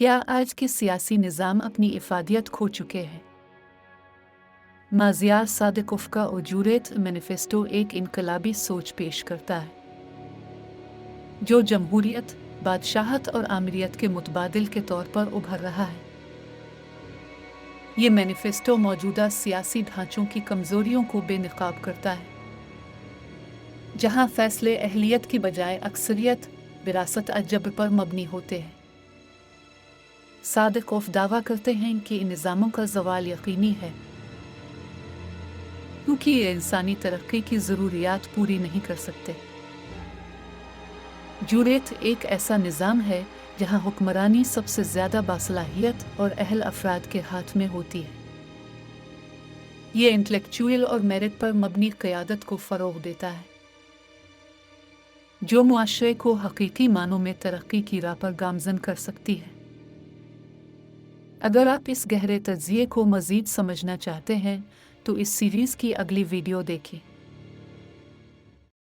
क्या आज के सियासी निज़ाम अपनी इफ़ादियत खो चुके हैं? माज़ियार सादिक़ोव का उजूरत मैनिफेस्टो एक इनकलाबी सोच पेश करता है, जो जमहूरियत, बादशाहत और आमिरियत के मुतबादिल के तौर पर उभर रहा है। ये मैनिफेस्टो मौजूदा सियासी ढांचों की कमज़ोरियों को बेनकाब करता है, जहां फ़ैसले अहलियत की बजाय अक्सरियत, विरासत अजब पर मबनी होते हैं। सादिक़ोव दावा करते हैं कि इन निज़ामों का ज़वाल यकीनी है, क्योंकि ये इंसानी तरक्की की ज़रूरियात पूरी नहीं कर सकते। जूरेत एक ऐसा निज़ाम है जहां हुक्मरानी सबसे ज़्यादा बासलाहियत और अहल अफराद के हाथ में होती है। ये इंटेलेक्चुअल और मेरिट पर मबनी क़यादत को फ़रोग़ देता है, जो मुआशरे को हकीकी मानों में तरक्की की राह पर गामज़न कर सकती है। अगर आप इस गहरे तज्ज़िये को मज़ीद समझना चाहते हैं तो इस सीरीज़ की अगली वीडियो देखें।